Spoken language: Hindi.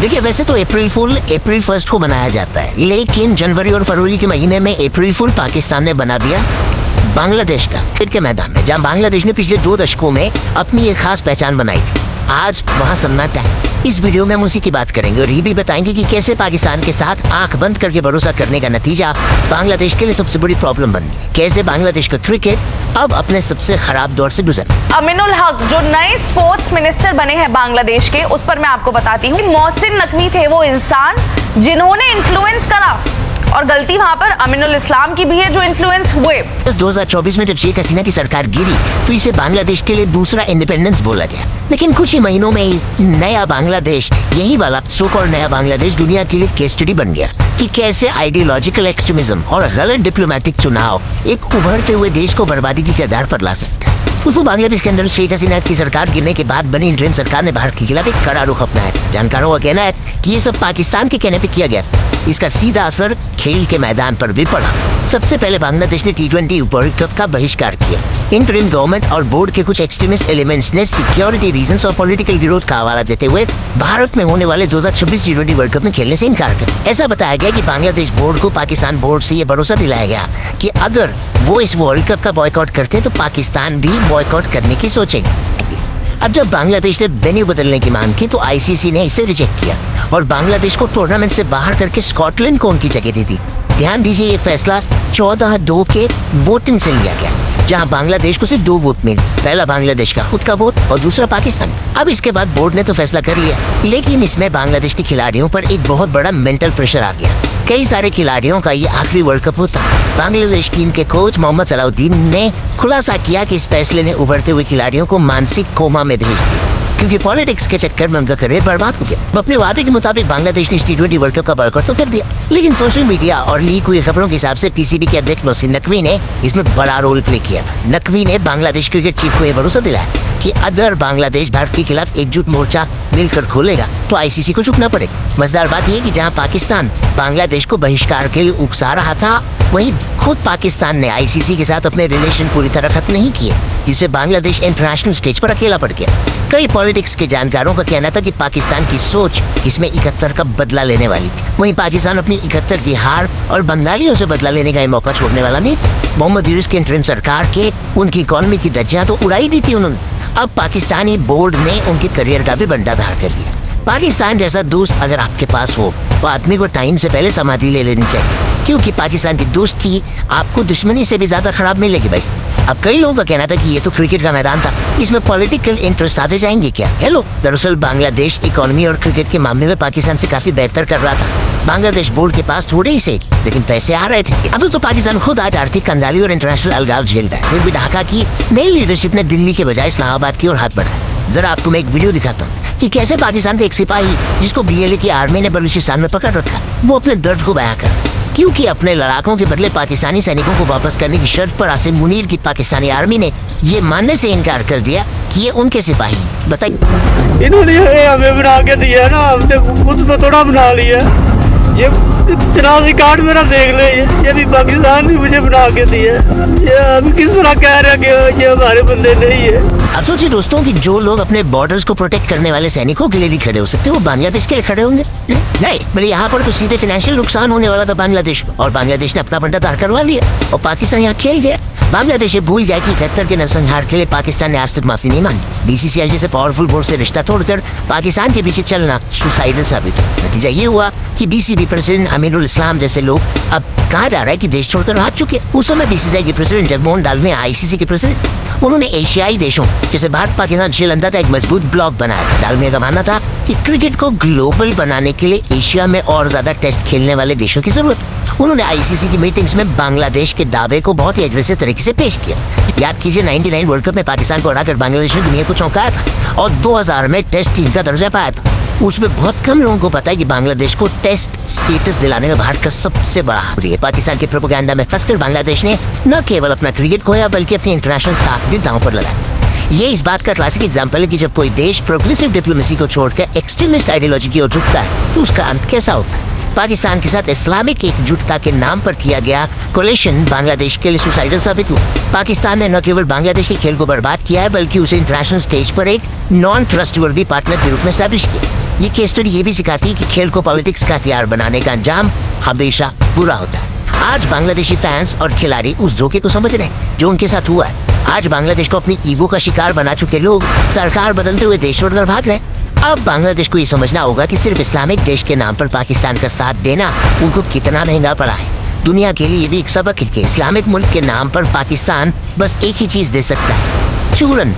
देखिए, वैसे तो अप्रैल फूल अप्रैल 1 को मनाया जाता है, लेकिन जनवरी और फरवरी के महीने में अप्रैल फूल पाकिस्तान ने बना दिया बांग्लादेश का क्रिकेट के मैदान में, जहां बांग्लादेश ने पिछले 2 दशकों में अपनी एक खास पहचान बनाई थी। आज वहां सन्नाटा है। इस वीडियो में हम उसी की बात करेंगे और ये भी बताएंगे कि कैसे पाकिस्तान के साथ आंख बंद करके भरोसा करने का नतीजा बांग्लादेश के लिए सबसे बड़ी प्रॉब्लम बन गई। कैसे बांग्लादेश का क्रिकेट अब अपने सबसे खराब दौर से गुजर। अमीनुल हक जो नए स्पोर्ट्स मिनिस्टर बने हैं बांग्लादेश के, उस पर मैं आपको बताती हूँ। मोहसिन नकवी थे वो इंसान जिन्होंने इन्फ्लुएंस करा, और गलती वहां पर अमीनुल इस्लाम की भी है जो इन्फ्लुएंस हुए। 2024 में जब शेख हसीना की सरकार गिरी तो इसे बांग्लादेश के लिए दूसरा इंडिपेंडेंस बोला गया, लेकिन कुछ ही महीनों में ही नया बांग्लादेश, यही वाला सो कॉल्ड नया बांग्लादेश, दुनिया के लिए केस स्टडी बन गया कि कैसे आइडियोलॉजिकल एक्सट्रीमिज्म और गलत डिप्लोमेटिक चुनाव एक उभरते हुए देश को बर्बादी की कगार पर ला सकता है। उस बांग्लादेश के अंदर शेख हसीना की सरकार गिरने के बाद बनी इंटरिम सरकार ने भारत के खिलाफ एक कड़ा रुख अपनाया। जानकारों का कहना है कि ये सब पाकिस्तान के कहने पे किया गया। इसका सीधा असर खेल के मैदान पर भी पड़ा। सबसे पहले बांग्लादेश ने T20 वर्ल्ड कप का बहिष्कार किया। इंटरिम गवर्नमेंट और बोर्ड के कुछ एक्सट्रीमिस्ट एलिमेंट्स ने सिक्योरिटी रीजंस और पॉलिटिकल विरोध का हवाला देते हुए भारत में होने वाले 2026 T20 वर्ल्ड कप में खेलने से इनकार किया। ऐसा बताया गया कि बांग्लादेश बोर्ड को पाकिस्तान बोर्ड से ये भरोसा दिलाया गया कि अगर वो इस वर्ल्ड कप का बॉयकॉट करते तो पाकिस्तान भी बॉयकॉट करने की सोचेंगे। अब जब बांग्लादेश ने वेन्यू बदलने की मांग की तो ICC ने इसे रिजेक्ट किया और बांग्लादेश को टूर्नामेंट से बाहर करके स्कॉटलैंड को उनकी जगह दी थी। ध्यान दीजिए, ये फैसला 14-2 के वोटिंग से लिया गया, जहां बांग्लादेश को सिर्फ 2 वोट मिले, पहला बांग्लादेश का खुद का वोट और दूसरा पाकिस्तान। अब इसके बाद बोर्ड ने तो फैसला कर लिया, लेकिन इसमें बांग्लादेश के खिलाड़ियों पर एक बहुत बड़ा मेंटल प्रेशर आ गया। कई सारे खिलाड़ियों का ये आखिरी वर्ल्ड कप होता। बांग्लादेश टीम के कोच मोहम्मद सलाउद्दीन ने खुलासा किया कि इस फैसले ने उभरते हुए खिलाड़ियों को मानसिक कोमा में भेज दिया, क्योंकि पॉलिटिक्स के चक्कर में उनका करियर बर्बाद हो गया। अपने वादे के मुताबिक बांग्लादेश ने T20 वर्ल्ड कप का बॉयकॉट तो कर दिया, लेकिन सोशल मीडिया और लीक हुई खबरों के हिसाब से PCB के अध्यक्ष मोहसिन नकवी ने इसमें बड़ा रोल प्ले किया। नकवी ने बांग्लादेश क्रिकेट चीफ को यह भरोसा दिलाया कि अगर बांग्लादेश भारत के खिलाफ एकजुट मोर्चा मिलकर खोलेगा तो ICC को झुकना पड़ेगा। मजेदार बात यह कि जहां पाकिस्तान बांग्लादेश को बहिष्कार के लिए उकसा रहा था, वहीं खुद पाकिस्तान ने ICC के साथ अपने रिलेशन पूरी तरह खत्म नहीं किए, जिससे बांग्लादेश इंटरनेशनल स्टेज पर अकेला पड़ गया। कई पॉलिटिक्स के जानकारों का कहना था कि पाकिस्तान की सोच इसमें 71 का बदला लेने वाली थी। वहीं पाकिस्तान अपनी 71 की हार और बंगालियों से बदला लेने का ये मौका छोड़ने वाला नहीं था। मोहम्मद यूनुस के इंटरिम सरकार के उनकी इकोनॉमी की धज्जियां तो उड़ाई दी थी उन्होंने। अब पाकिस्तानी बोर्ड ने उनके करियर का भी बंटाधार कर लिया। पाकिस्तान जैसा दोस्त अगर आपके पास हो तो आदमी को टाइम से पहले समाधि ले लेनी चाहिए, क्योंकि पाकिस्तान की दोस्ती आपको दुश्मनी से भी ज्यादा खराब मिलेगी भाई। अब कई लोगों का कहना था कि ये तो क्रिकेट का मैदान था, इसमें पॉलिटिकल इंटरेस्ट आते जाएंगे क्या। हेलो, दरअसल बांग्लादेश इकोनॉमी और क्रिकेट के मामले में पाकिस्तान से काफी बेहतर कर रहा था। बांग्लादेश बोर्ड के पास थोड़े ही से लेकिन पैसे आ रहे थे। अब तो पाकिस्तान खुद आज आर्थिक कंगाली और इंटरनेशनल अलगाव झेलता है। फिर भी ढाका की नई लीडरशिप ने दिल्ली के बजाय इस्लामाबाद की ओर हाथ बढ़ाया। जरा आपको मैं एक वीडियो दिखाता हूँ कि कैसे पाकिस्तान के एक सिपाही जिसको BLA की आर्मी ने बलूचिस्तान में पकड़ रखा, वो अपने दर्द को बयां कर, क्योंकि अपने लड़ाकों के बदले पाकिस्तानी सैनिकों को वापस करने की शर्त पर आसिम मुनीर की पाकिस्तानी आर्मी ने ये मानने से इनकार कर दिया कि ये उनके सिपाही। बताइए, इन्होंने हमें बना के दिया ना, हमने खुद तो थोड़ा बना लिया। ये चुनावी कार्ड मेरा देख ले, ये भी पाकिस्तान ने मुझे बना के दिया। ये हम किस तरह कह रहे हैं कि ये हमारे बंदे नहीं है। अब सोचिए दोस्तों कि जो लोग अपने बॉर्डर्स को प्रोटेक्ट करने वाले सैनिकों के लिए नहीं खड़े हो सकते, वो बांग्लादेश के लिए खड़े होंगे? नहीं, भले यहाँ पर तो सीधे फाइनेंशियल नुकसान होने वाला था बांग्लादेश को, और बांग्लादेश ने अपना बंटाधार करवा लिया और पाकिस्तान यहाँ खेल गया। बांग्लादेश ये भूल जाए कि 71 के नरसंहार के लिए पाकिस्तान ने आज तक माफी नहीं मांगी। BCCI जैसे पावरफुल बोर्ड से रिश्ता तोड़कर पाकिस्तान के पीछे चलना सुसाइडल साबित हुआ। नतीजा ये हुआ कि BCB प्रेसिडेंट अमीनुल इस्लाम जैसे लोग अब कहा जा रहा है कि देश छोड़कर भाग चुके। उस समय BCCI के प्रेसिडेंट जगमोहन डालमी ICC के प्रेसिडेंट, उन्होंने एशियाई देशों जैसे भारत, पाकिस्तान, श्रीलंका का एक मजबूत ब्लॉक बनाया था। डालमी का मानना था कि क्रिकेट को ग्लोबल बनाने के लिए एशिया में और ज्यादा टेस्ट खेलने वाले देशों की जरूरत है। उन्होंने ICC की मीटिंग्स में बांग्लादेश के दावे को बहुत ही एग्रेसिव तरीके से पेश किया। याद कीजिए, 99 वर्ल्ड कप में पाकिस्तान को हराकर बांग्लादेश ने दुनिया को चौंकाया था और 2000 में टेस्ट टीम का दर्जा पाया था। उसमें बहुत कम लोगों को पता है कि बांग्लादेश को टेस्ट स्टेटस दिलाने में भारत का सबसे बड़ा हाथ है। पाकिस्तान के प्रोपेगेंडा में फंसकर बांग्लादेश ने न केवल अपना क्रिकेट खोया बल्कि अपनी इंटरनेशनल साख भी दांव पर लगाया। ये इस बात का क्लासिक एग्जाम्पल है कि जब कोई देश प्रोग्रेसिव डिप्लोमेसी को छोड़कर एक्सट्रीमिस्ट आइडियोलॉजी की ओर झुकता है तो उसका अंत कैसा होता है। पाकिस्तान के साथ इस्लामिक एकजुटता के नाम पर किया गया कोलिशन बांग्लादेश के लिए सुसाइडल साबित हुआ। पाकिस्तान ने न केवल बांग्लादेश के खेल को बर्बाद किया है बल्कि उसे इंटरनेशनल स्टेज पर एक नॉन ट्रस्टवर्दी पार्टनर के रूप में एस्टैब्लिश किया। ये केस स्टडी ये भी सिखाती है कि खेल को पॉलिटिक्स का हथियार बनाने का अंजाम हमेशा बुरा होता है। आज बांग्लादेशी फैंस और खिलाड़ी उस धोखे को समझ रहे हैं जो उनके साथ हुआ है। आज बांग्लादेश को अपनी ईगो का शिकार बना चुके लोग सरकार बदलते हुए देश छोड़कर भाग रहे हैं। अब बांग्लादेश को ये समझना होगा कि सिर्फ इस्लामिक देश के नाम पर पाकिस्तान का साथ देना उनको कितना महंगा पड़ा है। दुनिया के लिए ये भी एक सबक है कि इस्लामिक मुल्क के नाम पर पाकिस्तान बस एक ही चीज दे सकता है, चूरन।